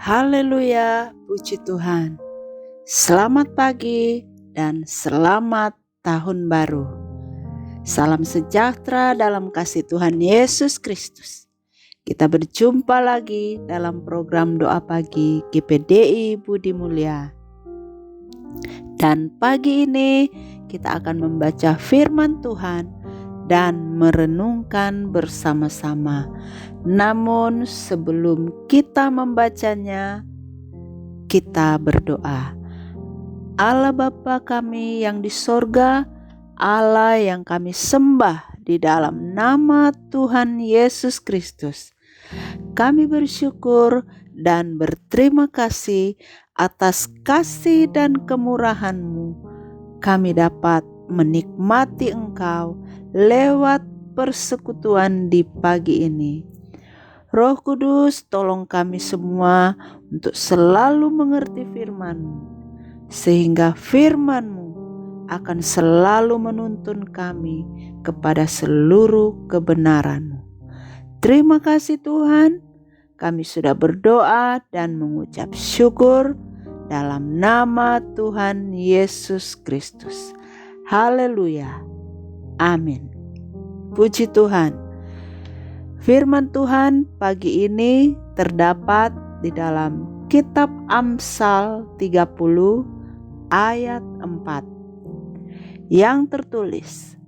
Haleluya, puji Tuhan. Selamat pagi dan selamat tahun baru. Salam sejahtera dalam kasih Tuhan Yesus Kristus. Kita berjumpa lagi dalam program doa pagi GPDI Budi Mulia. Dan pagi ini kita akan membaca firman Tuhan dan merenungkan bersama-sama. Namun sebelum kita membacanya, kita berdoa. Allah Bapa kami yang di sorga, Allah yang kami sembah di dalam nama Tuhan Yesus Kristus. Kami bersyukur dan berterima kasih atas kasih dan kemurahan-Mu. Kami dapat menikmati Engkau lewat persekutuan di pagi ini. Roh Kudus, tolong kami semua untuk selalu mengerti firman-Mu, sehingga firman-Mu akan selalu menuntun kami kepada seluruh kebenaran-Mu. Terima kasih Tuhan, kami sudah berdoa dan mengucap syukur dalam nama Tuhan Yesus Kristus. Haleluya. Amin. Puji Tuhan. Firman Tuhan pagi ini terdapat di dalam kitab Amsal 30 ayat 4 yang tertulis,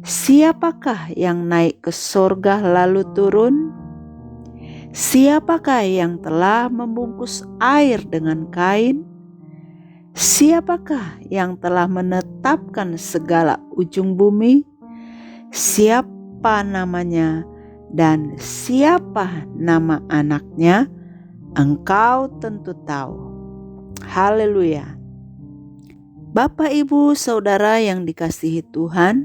siapakah yang naik ke sorga lalu turun? Siapakah yang telah membungkus air dengan kain? Siapakah yang telah menetapkan segala ujung bumi? Siapa namanya dan siapa nama anaknya? Engkau tentu tahu. Haleluya. Bapak, Ibu, Saudara yang dikasihi Tuhan,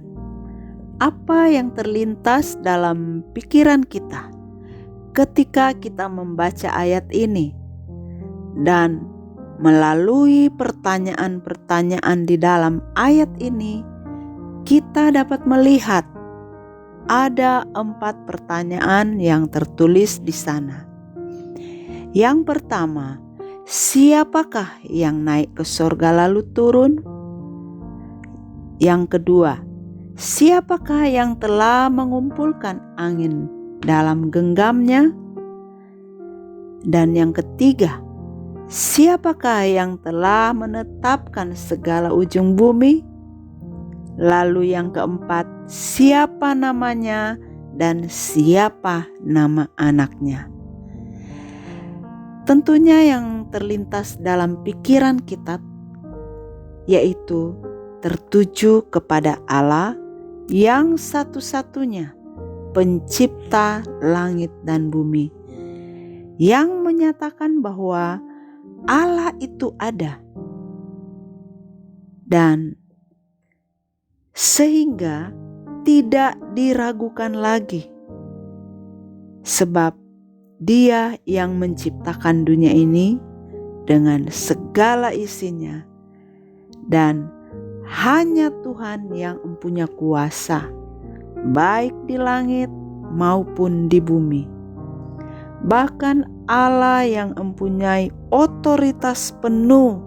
apa yang terlintas dalam pikiran kita ketika kita membaca ayat ini dan melalui pertanyaan-pertanyaan di dalam ayat ini, kita dapat melihat ada 4 pertanyaan yang tertulis di sana. Yang pertama, siapakah yang naik ke sorga lalu turun? Yang kedua, siapakah yang telah mengumpulkan angin dalam genggamnya? Dan yang ketiga, siapakah yang telah menetapkan segala ujung bumi? Lalu yang keempat, siapa namanya dan siapa nama anaknya? Tentunya yang terlintas dalam pikiran kita yaitu tertuju kepada Allah yang satu-satunya pencipta langit dan bumi, yang menyatakan bahwa Allah itu ada, dan sehingga tidak diragukan lagi, sebab Dia yang menciptakan dunia ini dengan segala isinya, dan hanya Tuhan yang mempunyai kuasa baik di langit maupun di bumi. Bahkan Allah yang mempunyai otoritas penuh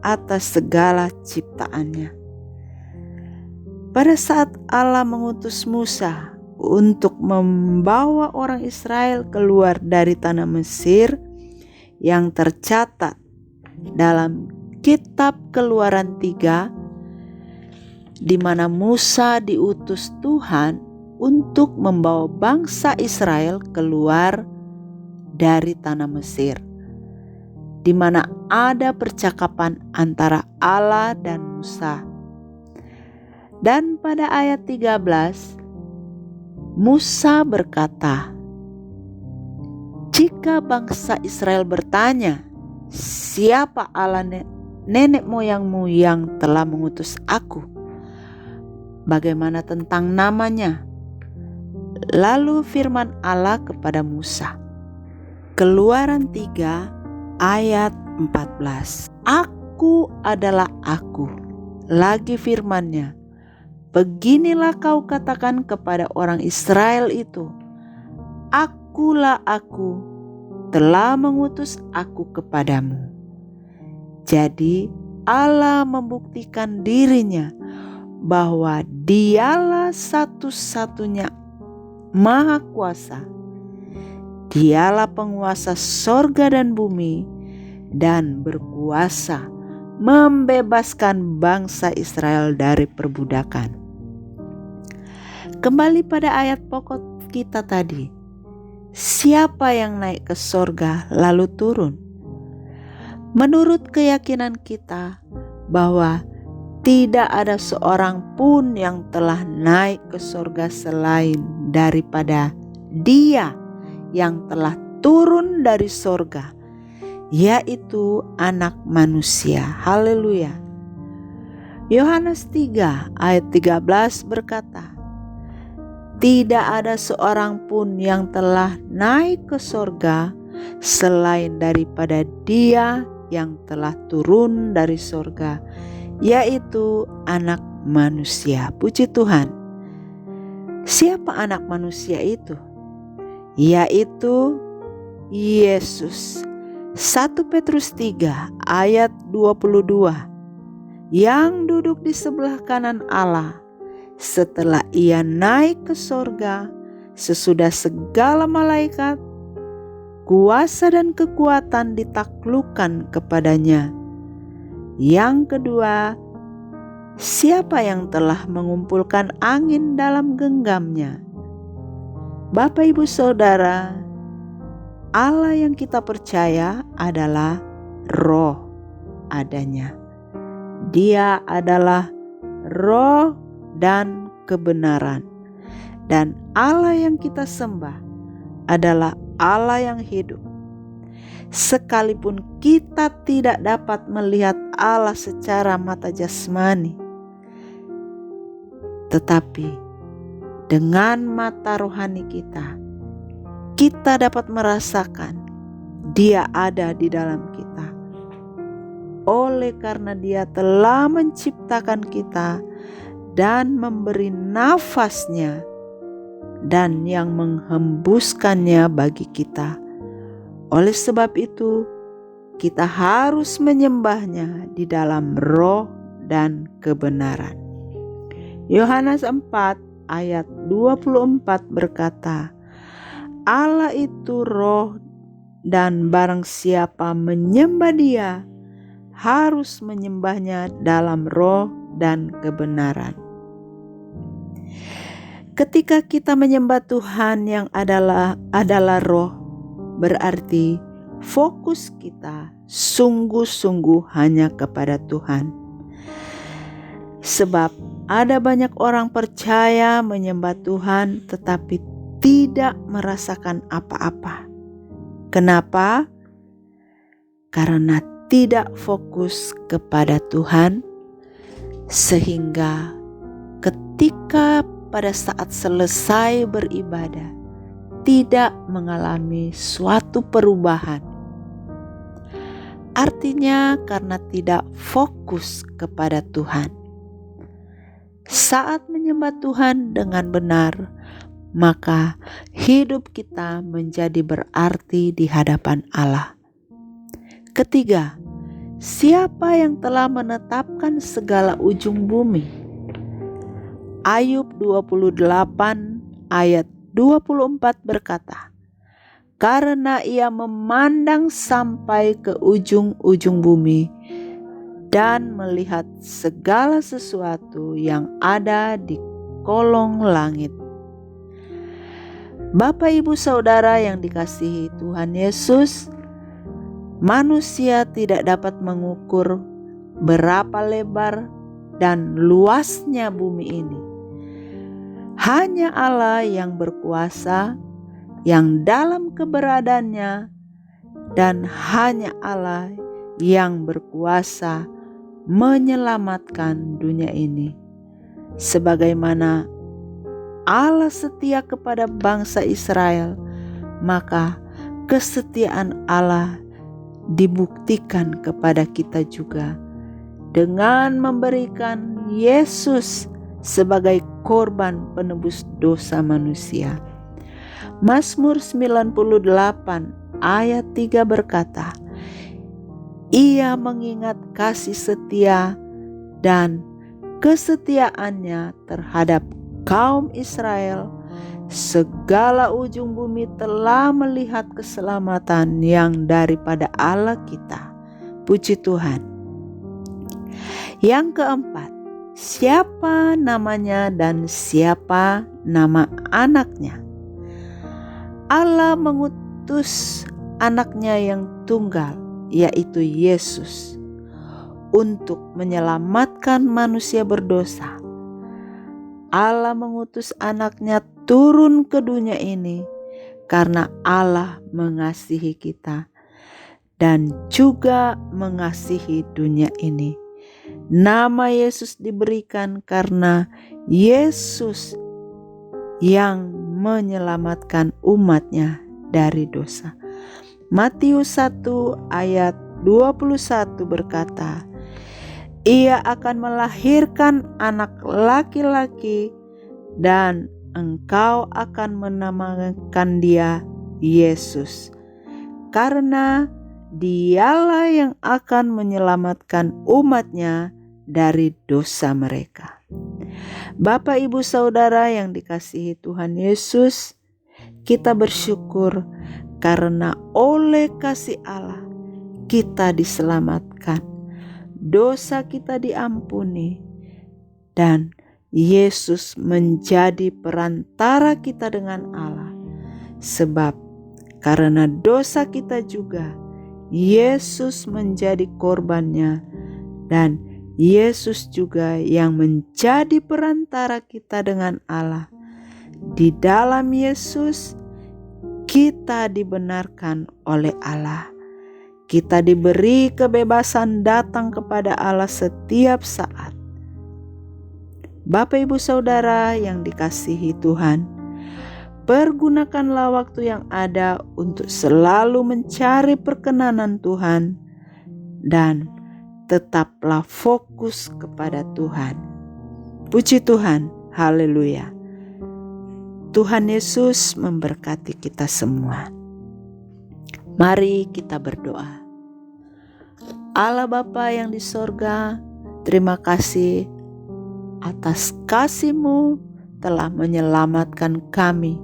atas segala ciptaannya. Pada saat Allah mengutus Musa untuk membawa orang Israel keluar dari tanah Mesir, yang tercatat dalam kitab Keluaran 3, di mana Musa diutus Tuhan untuk membawa bangsa Israel keluar dari tanah Mesir, di mana ada percakapan antara Allah dan Musa. Dan pada ayat 13, Musa berkata, jika bangsa Israel bertanya, siapa Allah nenek moyangmu yang telah mengutus aku? Bagaimana tentang namanya? Lalu firman Allah kepada Musa. Keluaran 3 ayat 14. Aku adalah aku. Lagi firman-Nya, beginilah kau katakan kepada orang Israel itu, akulah aku, telah mengutus aku kepadamu. Jadi Allah membuktikan dirinya bahwa Dialah satu-satunya Maha Kuasa. Dialah penguasa sorga dan bumi dan berkuasa membebaskan bangsa Israel dari perbudakan. Kembali pada ayat pokok kita tadi. Siapa yang naik ke sorga lalu turun? Menurut keyakinan kita bahwa tidak ada seorang pun yang telah naik ke sorga selain daripada Dia yang telah turun dari sorga, yaitu Anak Manusia. Haleluya. Yohanes 3 ayat 13 berkata, tidak ada seorang pun yang telah naik ke sorga selain daripada Dia yang telah turun dari sorga, yaitu Anak Manusia. Puji Tuhan. Siapa Anak Manusia itu? Yaitu Yesus. 1 Petrus 3 ayat 22, yang duduk di sebelah kanan Allah setelah Ia naik ke sorga sesudah segala malaikat, kuasa dan kekuatan ditaklukkan kepadanya. Yang kedua, siapa yang telah mengumpulkan angin dalam genggamnya? Bapak, Ibu, Saudara, Allah yang kita percaya adalah Roh adanya. Dia adalah Roh dan kebenaran. Dan Allah yang kita sembah adalah Allah yang hidup. Sekalipun kita tidak dapat melihat Allah secara mata jasmani, tetapi dengan mata rohani kita dapat merasakan Dia ada di dalam kita. Oleh karena Dia telah menciptakan kita dan memberi nafasnya dan yang menghembuskannya bagi kita. Oleh sebab itu, kita harus menyembahnya di dalam roh dan kebenaran. Yohanes 4 ayat 24 berkata, Allah itu roh, dan barang siapa menyembah Dia harus menyembahnya dalam roh dan kebenaran. Ketika kita menyembah Tuhan yang adalah roh, berarti fokus kita sungguh-sungguh hanya kepada Tuhan. Sebab ada banyak orang percaya menyembah Tuhan tetapi tidak merasakan apa-apa. Kenapa? Karena tidak fokus kepada Tuhan, sehingga ketika pada saat selesai beribadah tidak mengalami suatu perubahan. Artinya karena tidak fokus kepada Tuhan. Saat menyembah Tuhan dengan benar, maka hidup kita menjadi berarti di hadapan Allah. Ketiga, siapa yang telah menetapkan segala ujung bumi? Ayub 28 ayat 24 berkata, karena Ia memandang sampai ke ujung-ujung bumi dan melihat segala sesuatu yang ada di kolong langit. Bapak, Ibu, Saudara yang dikasihi Tuhan Yesus, manusia tidak dapat mengukur berapa lebar dan luasnya bumi ini. Hanya Allah yang berkuasa, yang dalam keberadaannya, dan hanya Allah yang berkuasa menyelamatkan dunia ini. Sebagaimana Allah setia kepada bangsa Israel, maka kesetiaan Allah dibuktikan kepada kita juga dengan memberikan Yesus sebagai korban penebus dosa manusia. Mazmur 98 ayat 3 berkata, Ia mengingat kasih setia dan kesetiaannya terhadap kaum Israel. Segala ujung bumi telah melihat keselamatan yang daripada Allah kita. Puji Tuhan. Yang keempat, siapa namanya dan siapa nama anaknya? Allah mengutus anaknya yang tunggal, yaitu Yesus, untuk menyelamatkan manusia berdosa. Allah mengutus anaknya turun ke dunia ini karena Allah mengasihi kita dan juga mengasihi dunia ini. Nama Yesus diberikan karena Yesus yang menyelamatkan umatnya dari dosa. Matius 1 ayat 21 berkata, Ia akan melahirkan anak laki-laki dan engkau akan menamakan dia Yesus, karena dialah yang akan menyelamatkan umatnya dari dosa mereka. Bapak, Ibu, Saudara yang dikasihi Tuhan Yesus, kita bersyukur karena oleh kasih Allah kita diselamatkan, dosa kita diampuni, dan Yesus menjadi perantara kita dengan Allah. Sebab karena dosa kita juga, Yesus menjadi korbannya, dan Yesus juga yang menjadi perantara kita dengan Allah. Di dalam Yesus kita dibenarkan oleh Allah. Kita diberi kebebasan datang kepada Allah setiap saat. Bapak, Ibu, Saudara yang dikasihi Tuhan, pergunakanlah waktu yang ada untuk selalu mencari perkenanan Tuhan dan tetaplah fokus kepada Tuhan. Puji Tuhan, haleluya. Tuhan Yesus memberkati kita semua. Mari kita berdoa. Allah Bapa yang di sorga, terima kasih atas kasih-Mu telah menyelamatkan kami.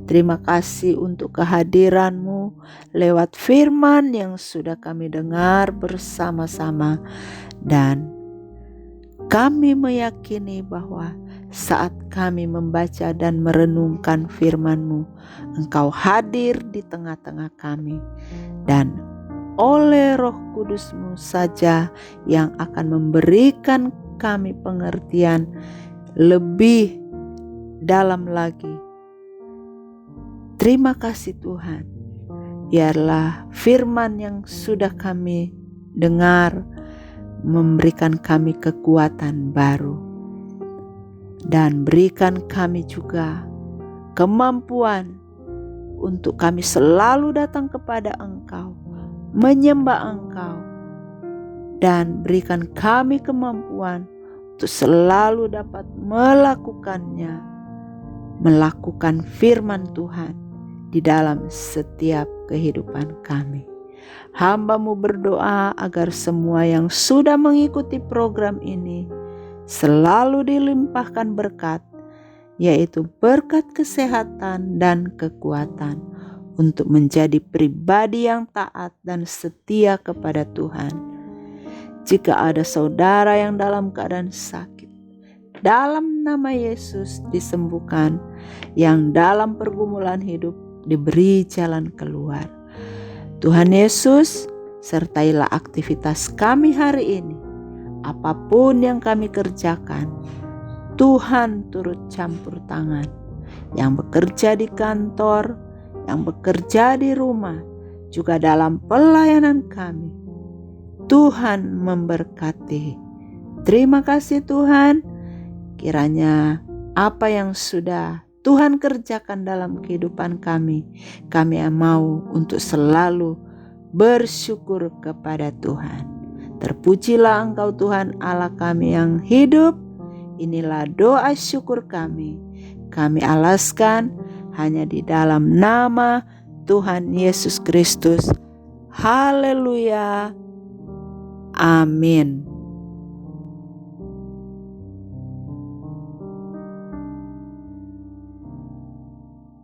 Terima kasih untuk kehadiran-Mu lewat firman yang sudah kami dengar bersama-sama. Dan kami meyakini bahwa saat kami membaca dan merenungkan firman-Mu, Engkau hadir di tengah-tengah kami. Dan oleh Roh Kudus-Mu saja yang akan memberikan kami pengertian lebih dalam lagi. Terima kasih Tuhan. Biarlah firman yang sudah kami dengar memberikan kami kekuatan baru. Dan berikan kami juga kemampuan untuk kami selalu datang kepada Engkau, menyembah Engkau. Dan berikan kami kemampuan untuk selalu dapat melakukan firman Tuhan di dalam setiap kehidupan kami. Hamba-Mu berdoa agar semua yang sudah mengikuti program ini selalu dilimpahkan berkat, yaitu berkat kesehatan dan kekuatan untuk menjadi pribadi yang taat dan setia kepada Tuhan. Jika ada saudara yang dalam keadaan sakit, dalam nama Yesus disembuhkan. Yang dalam pergumulan hidup diberi jalan keluar. Tuhan Yesus, sertailah aktivitas kami hari ini. Apapun yang kami kerjakan, Tuhan turut campur tangan. Yang bekerja di kantor, yang bekerja di rumah, juga dalam pelayanan kami, Tuhan memberkati. Terima kasih Tuhan. Kiranya apa yang sudah Tuhan kerjakan dalam kehidupan kami mau untuk selalu bersyukur kepada Tuhan. Terpujilah Engkau Tuhan Allah kami yang hidup. Inilah doa syukur kami. Kami alaskan hanya di dalam nama Tuhan Yesus Kristus. Haleluya. Amin.